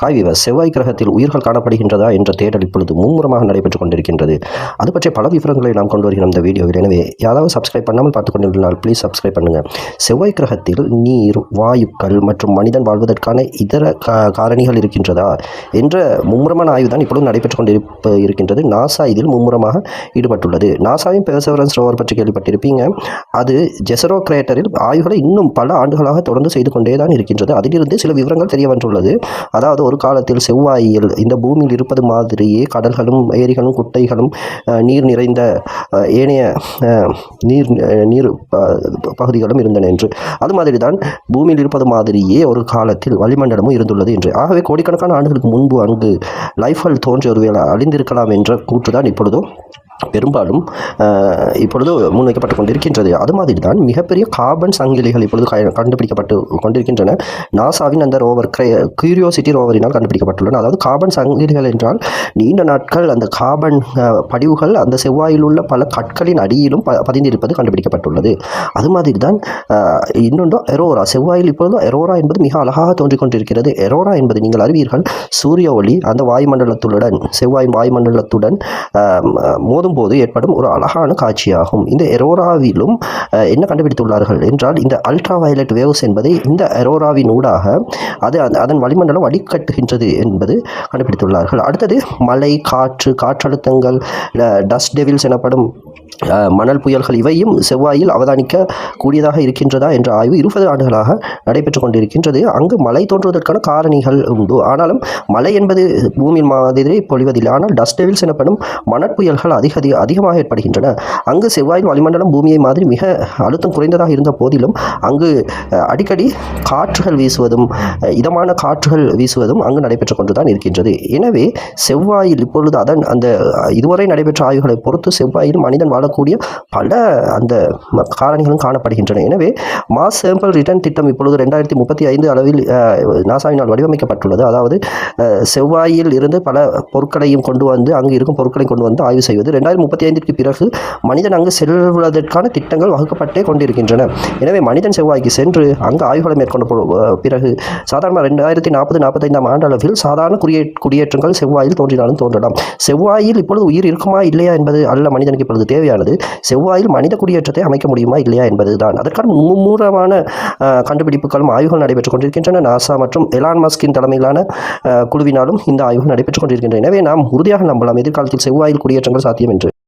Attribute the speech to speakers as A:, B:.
A: Hi viewers, செவ்வாய் கிரகத்தில் உயிர்கள் காணப்படுகின்றதா என்ற தேடல் இப்பொழுது மும்முரமாக நடைபெற்றுக் கொண்டிருக்கின்றது. அது பற்றிய பல விவரங்களை நாம் கொண்டு வருகிறோம் இந்த வீடியோவில். எனவே யாராவது சப்ஸ்கிரைப் பண்ணாமல் பார்த்துக் கொண்டிருந்தால் ப்ளீஸ் சப்ஸ்கிரைப் பண்ணுங்கள். செவ்வாய் கிரகத்தில் நீர், வாயுக்கள் மற்றும் மனிதன் வாழ்வதற்கான இதர காரணிகள் இருக்கின்றதா என்ற மும்முரமான ஆய்வு தான் இப்பொழுது நடைபெற்றுக் இருக்கின்றது. நாசா இதில் மும்முரமாக ஈடுபட்டுள்ளது. நாசாவின் பெர்செவரன்ஸ் ரோவர் பற்றி கேள்விப்பட்டிருப்பீங்க. அது ஜெசரோ கிரேட்டரில் ஆய்வுகளை இன்னும் பல ஆண்டுகளாக தொடர்ந்து செய்து கொண்டே தான் இருக்கின்றது. அதிலிருந்து சில விவரங்கள் தெரிய வந்துள்ளது. அதாவது ஒரு காலத்தில் செவ்வாயில் இந்த பூமியில் இருப்பது மாதிரியே கடல்களும் ஏரிகளும் குட்டைகளும் நீர் நிறைந்த ஏனைய நீர் பகுதிகளும் இருந்தன என்று. அது மாதிரி தான் பூமியில் இருப்பது மாதிரியே ஒரு காலத்தில் வளிமண்டலமும் இருந்துள்ளது என்று. ஆகவே கோடிக்கணக்கான ஆண்டுகளுக்கு முன்பு அங்கு லைஃப்கள் தோன்றிய ஒருவேளை அழிந்திருக்கலாம் என்ற கூற்றுதான் இப்பொழுதும் பெரும்பாலும் இப்பொழுது முன்வைக்கப்பட்டு கொண்டிருக்கின்றது. அது மாதிரி தான் மிகப்பெரிய கார்பன் சங்கிலிகள் இப்பொழுது கண்டுபிடிக்கப்பட்டு கொண்டிருக்கின்றன. நாசாவின் அந்த ரோவர் கியூரியோசிட்டி ரோவரினால் கண்டுபிடிக்கப்பட்டுள்ளன. அதாவது கார்பன் சங்கிலிகள் என்றால் நீண்ட நாட்கள் அந்த கார்பன் படிவுகள் அந்த செவ்வாயில் உள்ள பல கற்களின் அடியிலும் பதிந்திருப்பது கண்டுபிடிக்கப்பட்டுள்ளது. அது மாதிரி தான் இன்னொன்று எரோரா. செவ்வாயில் இப்பொழுது எரோரா என்பது மிக அழகாக தோன்றிக் கொண்டிருக்கிறது. எரோரா என்பது நீங்கள் அறிவீர்கள், சூரிய ஒளி அந்த வாயுமண்டலத்துடன் செவ்வாயின் வாயுமண்டலத்துடன் மோதும் போது ஏற்படும் ஒரு அழகான காட்சியாகும். இந்த எரோராவிலும் என்ன கண்டுபிடித்துள்ளார்கள் என்றால், இந்த அல்ட்ரா வயலட் வேவ்ஸ் என்பதை இந்த எரோராவின் ஊடாக அதன் வளிமண்டலம் வடிகட்டுகின்றது என்பது கண்டுபிடித்துள்ளார்கள். அடுத்தது மழை, காற்றழுத்தங்கள், டஸ்ட் டெவில்ஸ் எனப்படும் மணல் புயல்கள், இவையும் செவ்வாயில் அவதானிக்க கூடியதாக இருக்கின்றதா என்ற ஆய்வு 20 ஆண்டுகளாக நடைபெற்றுக் கொண்டிருக்கின்றது. அங்கு மழை தோன்றுவதற்கான காரணிகள் உண்டு. ஆனாலும் மழை என்பது பூமியின் மாதிரி பொழிவதில்லை. ஆனால் டஸ்ட் டெவில்ஸ் எனப்படும் மணற்புயல்கள் அதிகமாக ஏற்படுகின்றன. அங்கு செவ்வாயின் வளிமண்டலம் பூமியை மாதிரி மிக அழுத்தம் குறைந்ததாக இருந்த போதிலும் அங்கு அடிக்கடி காற்றுகள் வீசுவதும் இதமான காற்றுகள் வீசுவதும் அங்கு நடைபெற்றுக் கொண்டுதான் இருக்கின்றது. எனவே செவ்வாயில் இப்பொழுது அந்த இதுவரை நடைபெற்ற ஆய்வுகளை பொறுத்து செவ்வாயில் மனிதன் வாழக்கூடிய பல அந்த காரணிகளும் காணப்படுகின்றன. எனவே மாஸ் சாம்பிள் ரிட்டர்ன் திட்டம் இப்பொழுது 2035 அளவில் நாசாவினால் வடிவமைக்கப்பட்டுள்ளது. அதாவது செவ்வாயில் இருந்து பல பொருட்களையும் கொண்டு வந்து அங்கு இருக்கும் பொருட்களை கொண்டு வந்து ஆய்வு செய்வது. 2035க்கு பிறகு மனிதன் அங்கு செல்வதற்கான திட்டங்கள் வகுக்கப்பட்டே கொண்டிருக்கின்றன. எனவே மனிதன் செவ்வாய்க்கு சென்று அங்கு ஆய்வுகளை மேற்கொண்ட பிறகு சாதாரண 2040-45 ஆண்டளவில் சாதாரண குடியேற்றங்கள் செவ்வாயில் தோன்றினாலும் தோன்றலாம். செவ்வாயில் இப்பொழுது உயிர் இருக்குமா இல்லையா என்பது அல்ல மனிதனுக்கு இப்பொழுது தேவையானது. செவ்வாயில் மனித குடியேற்றத்தை அமைக்க முடியுமா இல்லையா என்பதுதான். அதற்கான மும்முரமான கண்டுபிடிப்புகளும் ஆய்வுகள் நடைபெற்றுக் கொண்டிருக்கின்றன. நாசா மற்றும் எலான் மஸ்கின் தலைமையிலான குழுவினாலும் இந்த ஆய்வுகள் நடைபெற்றுக் கொண்டிருக்கின்றன. எனவே நாம் உறுதியாக நம்பலாம் எதிர்காலத்தில் செவ்வாயில் குடியேற்றங்கள் சாத்தியம் என்று.